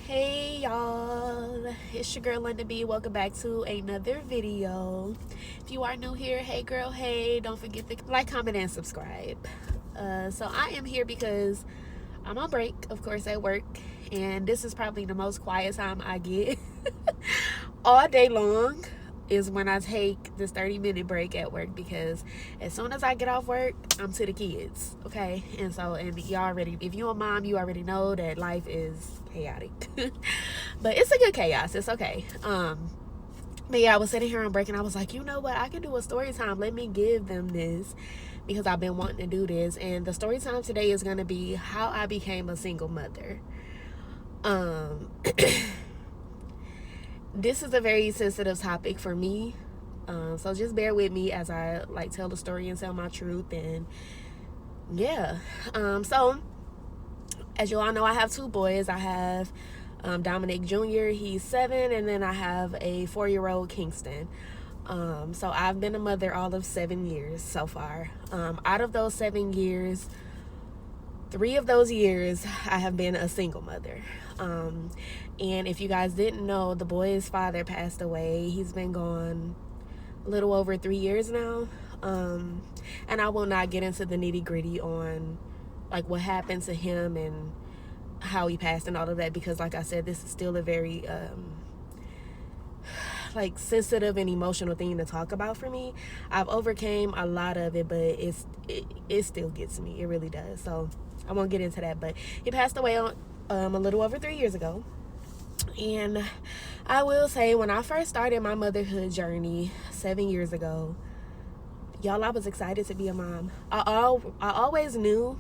Hey y'all, it's your girl Linda B. Welcome back to another video. If you are new here, hey girl, hey, don't forget to like, comment, and subscribe. So I am here because I'm on break, of course, at work, and this is probably the most quiet time I get all day long is when I take this 30-minute break at work, because as soon as I get off work, I'm to the kids, okay? And y'all already, if you're a mom, you already know that life is chaotic. But it's a good chaos. It's okay. But yeah, I was sitting here on break and I was like, you know what? I can do a story time. Let me give them this because I've been wanting to do this. And the story time today is going to be how I became a single mother. This is a very sensitive topic for me, so just bear with me as I tell the story and tell my truth. And yeah, so as you all know, I have two boys. I have Dominic Jr., he's 7, and then I have a 4-year-old Kingston. So I've been a mother all of 7 years so far. Out of those 7 years, 3 of those years I have been a single mother. And if you guys didn't know, the boy's father passed away. He's been gone a little over 3 years now. And I will not get into the nitty-gritty on what happened to him and how he passed and all of that, because like I said, this is still a very sensitive and emotional thing to talk about for me. I've overcame a lot of it, but it still gets me. It really does. So I won't get into that, but he passed away on a little over 3 years ago. And I will say, when I first started my motherhood journey 7 years ago, y'all, I was excited to be a mom. I always knew,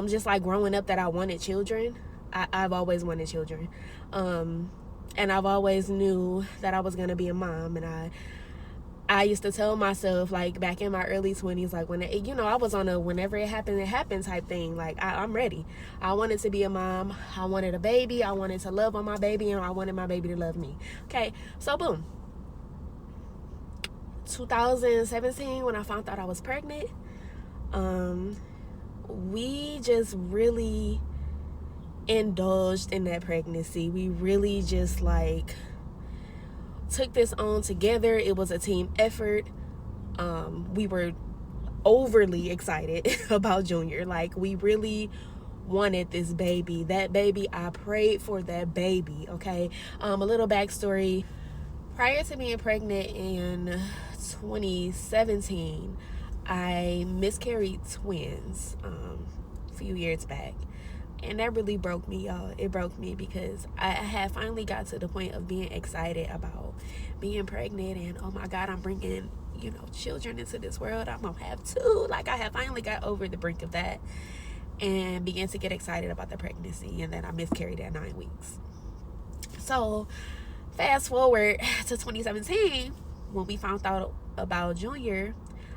just like growing up, that I wanted children. I've always wanted children. And I've always knew that I was going to be a mom. And I used to tell myself, back in my early 20s, when I was on a whenever it happened type thing. I'm ready. I wanted to be a mom. I wanted a baby. I wanted to love on my baby, and I wanted my baby to love me. Okay, so boom. 2017, when I found out I was pregnant, we just really indulged in that pregnancy. We really just took this on together. It was a team effort. We were overly excited about Junior. We really wanted this baby. That baby, I prayed for that baby. Okay. A little backstory. Prior to being pregnant in 2017, I miscarried twins a few years back. And that really broke me, y'all. It broke me because I had finally got to the point of being excited about being pregnant. And, oh, my God, I'm bringing, children into this world. I'm going to have 2. I had finally got over the brink of that and began to get excited about the pregnancy. And then I miscarried at 9 weeks. So fast forward to 2017, when we found out about Junior,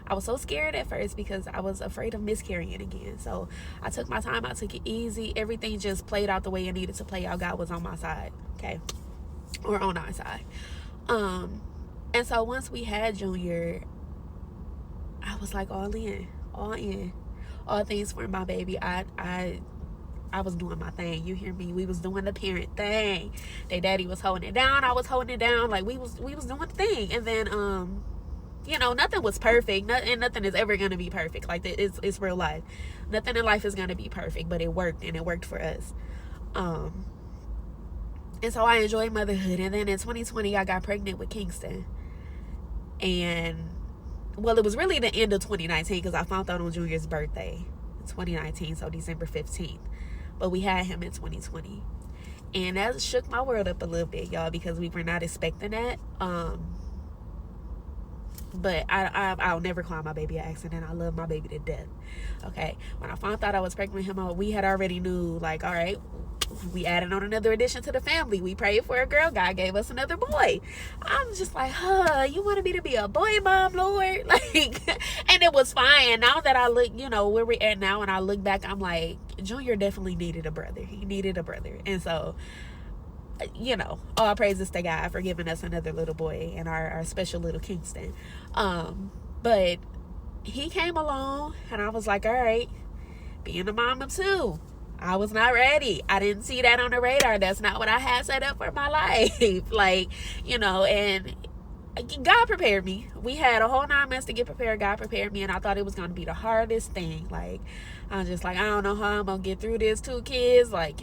I was so scared at first because I was afraid of miscarrying again. So I took my time. I took it easy. Everything just played out the way it needed to play out. God was on my side, okay? Or on our side. And so once we had Junior, I was all in. All things for my baby. I was doing my thing. You hear me? We was doing the parent thing. Their daddy was holding it down. I was holding it down. We was doing the thing. And then nothing was perfect. Nothing is ever going to be perfect. It's real life. Nothing in life is going to be perfect, but it worked, and it worked for us. And so I enjoyed motherhood. And then in 2020, I got pregnant with Kingston. And, well, it was really the end of 2019 because I found out on Junior's birthday in 2019, so December 15th. But we had him in 2020. And that shook my world up a little bit, y'all, because we were not expecting that. But I'll never call my baby an accident. I love my baby to death. Okay. When I found out I was pregnant with him, we had already knew, all right, we added on another addition to the family. We prayed for a girl. God gave us another boy. I'm just you wanted me to be a boy mom, Lord? And it was fine. Now that I look, where we're at now, and I look back, I'm Junior definitely needed a brother. He needed a brother. And so, all praises to God for giving us another little boy and our special little Kingston. But he came along, and I was all right, being a mom of 2, I was not ready. I didn't see that on the radar. That's not what I had set up for my life. Like, and God prepared me. We had a whole 9 months to get prepared. God prepared me, and I thought it was going to be the hardest thing. Like, I was just like, I don't know how I'm going to get through this. 2 kids, like,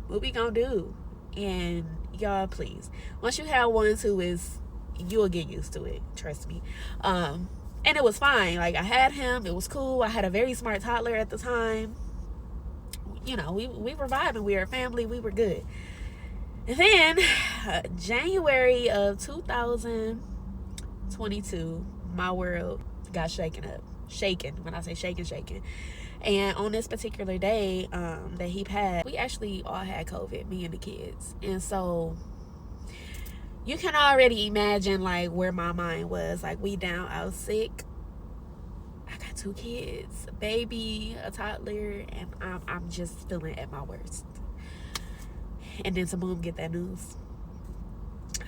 what we going to do? And y'all, please, once you have one who is, you'll get used to it. Trust me. And it was fine. Like, I had him. It was cool. I had a very smart toddler at the time. We were vibing. We were a family. We were good. And then January of 2022, my world got shaken up. Shaken. When I say shaken, shaken. And on this particular day that he passed, we actually all had COVID, me and the kids. And so you can already imagine like where my mind was. Like, we down, I was sick. I got 2 kids, a baby, a toddler, and I'm just feeling at my worst. And then to boom, get that news.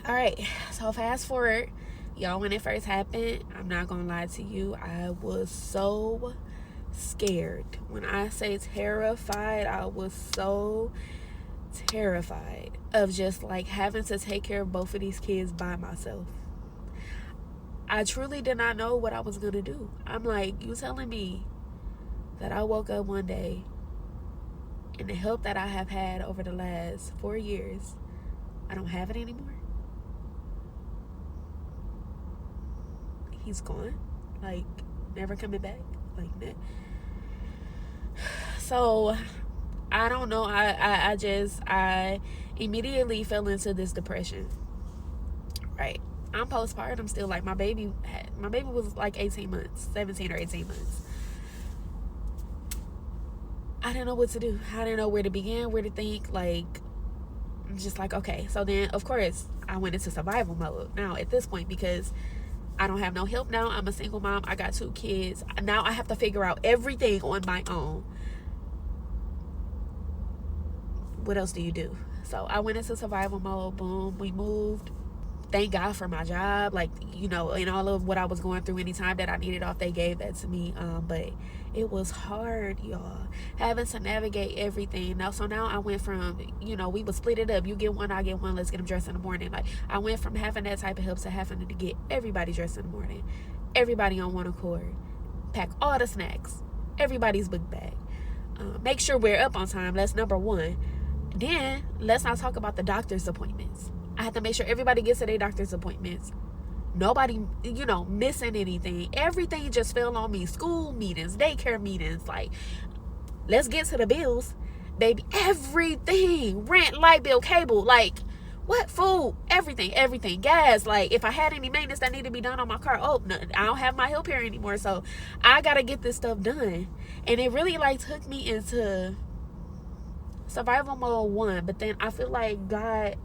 All right, so fast forward, y'all, when it first happened, I'm not gonna lie to you, I was so scared. When I say terrified, I was so terrified of just like having to take care of both of these kids by myself. I truly did not know what I was gonna do. I'm like, you telling me that I woke up one day and the help that I have had over the last 4 years, I don't have it anymore? He's gone. Like, never coming back. Like that. So, I don't know. I immediately fell into this depression. Right. I'm postpartum still. Like, my baby was like 18 months, 17 or 18 months. I didn't know what to do. I didn't know where to begin, where to think. Like, I'm just like, okay. So then, of course, I went into survival mode now at this point, because I don't have no help now. I'm a single mom. I got 2 kids. Now I have to figure out everything on my own. What else do you do? So I went into survival mode. Boom. We moved. Thank God for my job. Like, and all of what I was going through, anytime that I needed off, they gave that to me. But it was hard, y'all, having to navigate everything. So now I went from, we would split it up. You get one, I get one. Let's get them dressed in the morning. Like, I went from having that type of help to having to get everybody dressed in the morning. Everybody on one accord. Pack all the snacks. Everybody's book bag. Make sure we're up on time. That's number 1. Then let's not talk about the doctor's appointments. I had to make sure everybody gets to their doctor's appointments. Nobody, missing anything. Everything just fell on me. School meetings, daycare meetings. Like, let's get to the bills, baby. Everything. Rent, light bill, cable. Like, what? Food. Everything. Gas. Like, if I had any maintenance that needed to be done on my car, no, I don't have my help here anymore. So I got to get this stuff done. And it really, like, took me into survival mode 1. But then I feel like God,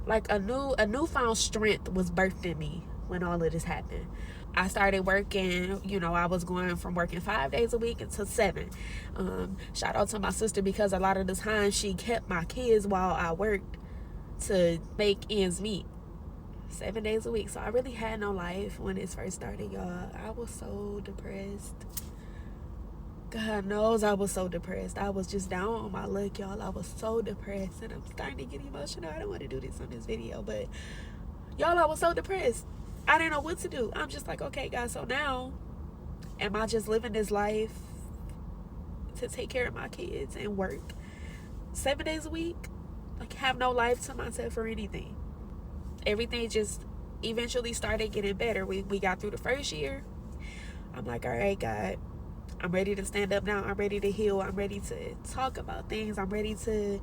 like a newfound strength was birthed in me when all of this happened. I started working, I was going from working 5 days a week until 7. Shout out to my sister, because a lot of the time she kept my kids while I worked to make ends meet. 7 days a week. So I really had no life when it first started, y'all. I was so depressed. God knows I was so depressed. I was just down on my luck, y'all. I was so depressed, and I'm starting to get emotional. I don't want to do this on this video, but y'all, I was so depressed. I didn't know what to do. I'm just like, okay, guys, so now am I just living this life to take care of my kids and work 7 days a week? Like, have no life to myself or anything. Everything just eventually started getting better. We got through the first year. I'm like, all right, God, I'm ready to stand up now. I'm ready to heal. I'm ready to talk about things. I'm ready to,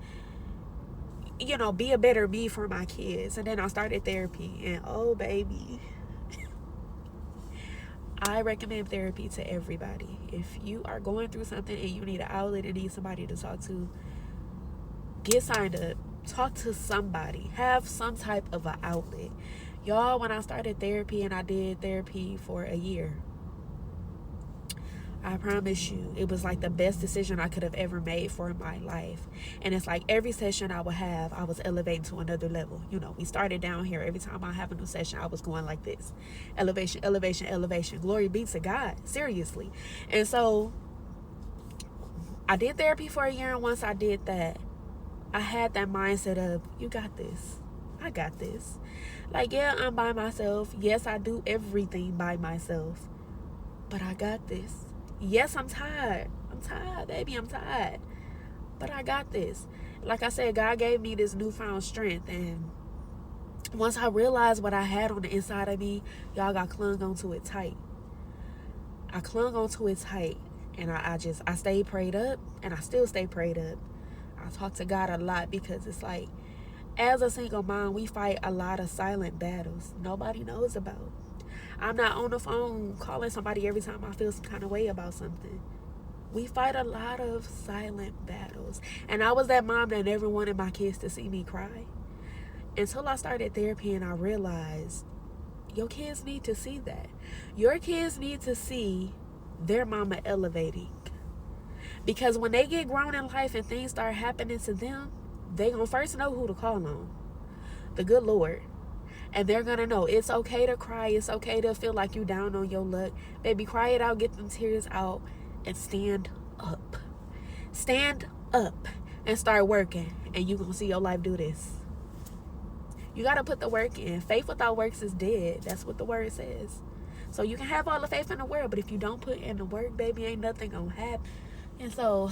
be a better me for my kids. And then I started therapy. And oh, baby, I recommend therapy to everybody. If you are going through something and you need an outlet and need somebody to talk to, get signed up. Talk to somebody. Have some type of an outlet. Y'all, when I started therapy, and I did therapy for a year, I promise you, it was like the best decision I could have ever made for my life. And it's like every session I would have, I was elevating to another level. We started down here. Every time I have a new session, I was going like this. Elevation, elevation, elevation. Glory be to God. Seriously. And so I did therapy for a year, and once I did that, I had that mindset of, you got this. I got this. Like, yeah, I'm by myself. Yes, I do everything by myself. But I got this. Yes, I'm tired. I'm tired, baby. I'm tired. But I got this. Like I said, God gave me this newfound strength. And once I realized what I had on the inside of me, y'all, got clung onto it tight. I clung onto it tight. And I stayed prayed up. And I still stay prayed up. I talk to God a lot because it's like, as a single mom, we fight a lot of silent battles nobody knows about. I'm not on the phone calling somebody every time I feel some kind of way about something. We fight a lot of silent battles. And I was that mom that never wanted my kids to see me cry. Until I started therapy and I realized, your kids need to see that. Your kids need to see their mama elevating. Because when they get grown in life and things start happening to them, they gonna first know who to call on. The good Lord. And they're gonna know it's okay to cry. It's okay to feel like you down on your luck. Baby, cry it out, get them tears out, and stand up. Stand up and start working. And you gonna see your life do this. You gotta put the work in. Faith without works is dead. That's what the word says. So you can have all the faith in the world, but if you don't put in the work, baby, ain't nothing gonna happen. And so,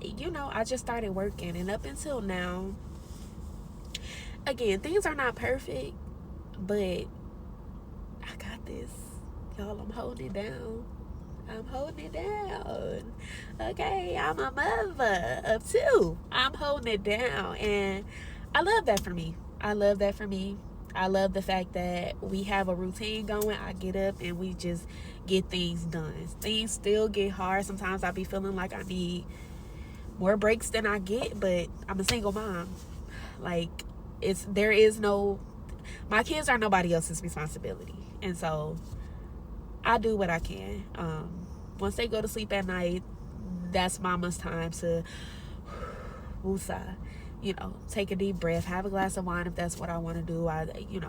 I just started working. And up until now, again, things are not perfect, but I got this. Y'all, I'm holding it down. I'm holding it down. Okay, I'm a mother of 2. I'm holding it down. And I love that for me. I love that for me. I love the fact that we have a routine going. I get up and we just get things done. Things still get hard. Sometimes I be feeling like I need more breaks than I get, but I'm a single mom. Like, my kids are nobody else's responsibility. And so I do what I can. Once they go to sleep at night, that's mama's time to woosah. Take a deep breath, have a glass of wine if that's what I want to do. I,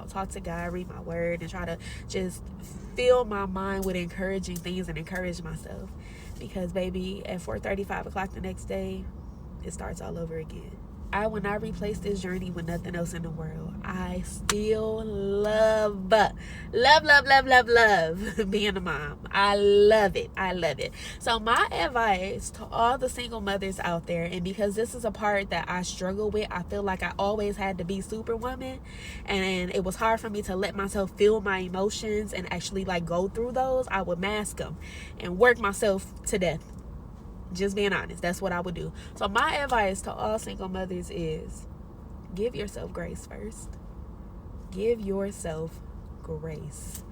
talk to God, read my word, and try to just fill my mind with encouraging things and encourage myself. Because, baby, at 4:30, 5 o'clock the next day, it starts all over again. I will not replace this journey with nothing else in the world. I still love being a mom. I love it. I love it. So my advice to all the single mothers out there, and because this is a part that I struggle with, I feel like I always had to be superwoman, and it was hard for me to let myself feel my emotions and actually go through those. I would mask them and work myself to death. Just being honest, that's what I would do. So my advice to all single mothers is, give yourself grace first. Give yourself grace.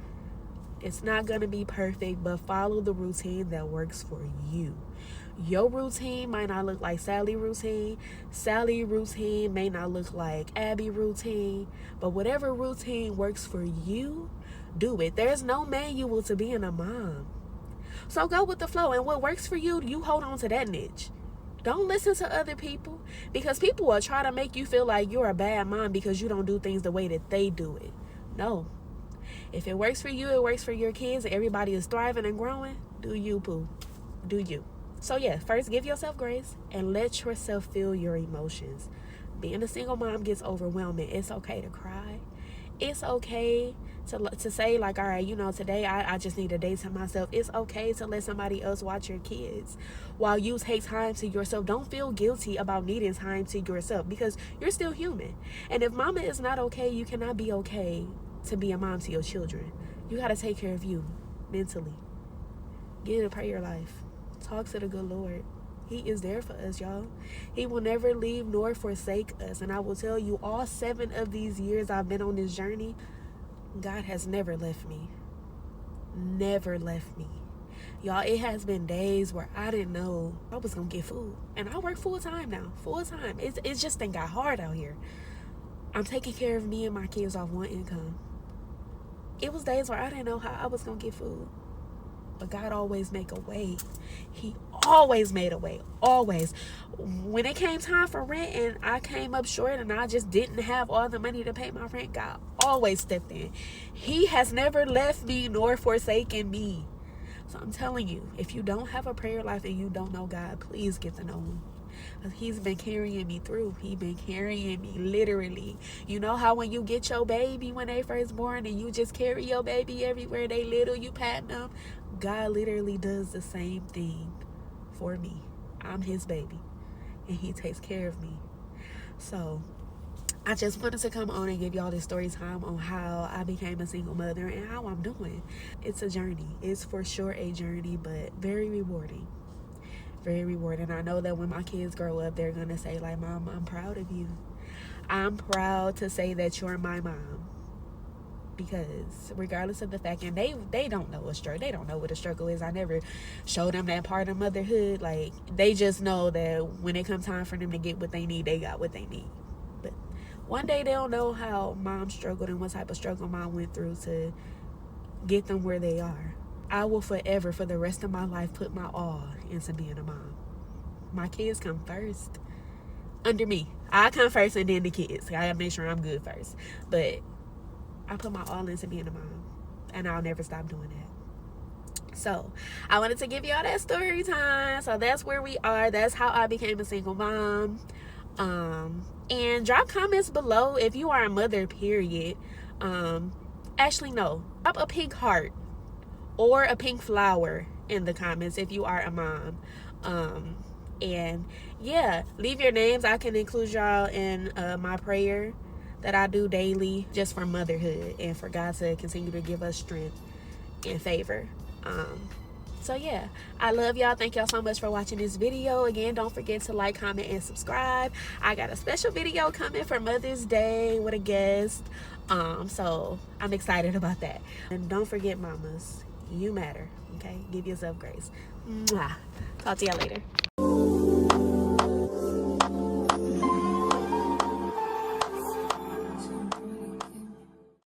It's not going to be perfect, but follow the routine that works for you. Your routine might not look like Sally's routine. Sally's routine may not look like Abby's routine. But whatever routine works for you, do it. There's no manual to being a mom. So go with the flow, and what works for you, you hold on to that niche. Don't listen to other people, because people will try to make you feel like you're a bad mom because you don't do things the way that they do it. No. If it works for you, it works for your kids, and everybody is thriving and growing, do you, poo. Do you. So yeah, first give yourself grace and let yourself feel your emotions. Being a single mom gets overwhelming. It's okay to cry. It's okay to say all right, today I just need a day to myself. It's okay to let somebody else watch your kids while you take time to yourself. Don't feel guilty about needing time to yourself, because you're still human. And if mama is not okay, you cannot be okay to be a mom to your children. You got to take care of you mentally. Get a prayer life. Talk to the good Lord. He is there for us, y'all. He will never leave nor forsake us. And I will tell you, all 7 of these years I've been on this journey, God has never left me. Never left me. Y'all, it has been days where I didn't know I was going to get food. And I work full time now. Full time. It's just done got hard out here. I'm taking care of me and my kids off one income. It was days where I didn't know how I was going to get food. But God always make a way. He always made a way. Always. When it came time for rent and I came up short and I just didn't have all the money to pay my rent, God always stepped in. He has never left me nor forsaken me. So I'm telling you, if you don't have a prayer life and you don't know God, please get to know him. He's been carrying me through. He's been carrying me literally. You know how when you get your baby when they first born and you just carry your baby everywhere they little, you patting them? God literally does the same thing for me. I'm his baby and he takes care of me. So I just wanted to come on and give y'all this story time on how I became a single mother and how I'm doing. It's a journey. It's for sure a journey, but very rewarding. Very rewarding. I know that when my kids grow up, they're gonna say like, Mom, I'm proud of you. I'm proud to say that you're my mom. Because regardless of the fact, and they don't know a struggle, they don't know what a struggle is. I never showed them that part of motherhood. Like, they just know that when it comes time for them to get what they need, they got what they need. But one day they'll know how mom struggled and what type of struggle mom went through to get them where they are. I will forever, for the rest of my life, put my all into being a mom. My kids come first. Under me. I come first and then the kids. I gotta make sure I'm good first. But I put my all into being a mom. And I'll never stop doing that. So, I wanted to give y'all that story time. So, that's where we are. That's how I became a single mom. And drop comments below if you are a mother, period. Actually, no. Drop a pink heart or a pink flower in the comments if you are a mom. And yeah, leave your names. I can include y'all in my prayer that I do daily just for motherhood and for God to continue to give us strength and favor. So yeah, I love y'all. Thank y'all so much for watching this video. Again, don't forget to like, comment, and subscribe. I got a special video coming for Mother's Day with a guest. So I'm excited about that. And don't forget, mamas, you matter. Okay, give yourself grace. Mwah. Talk to y'all later.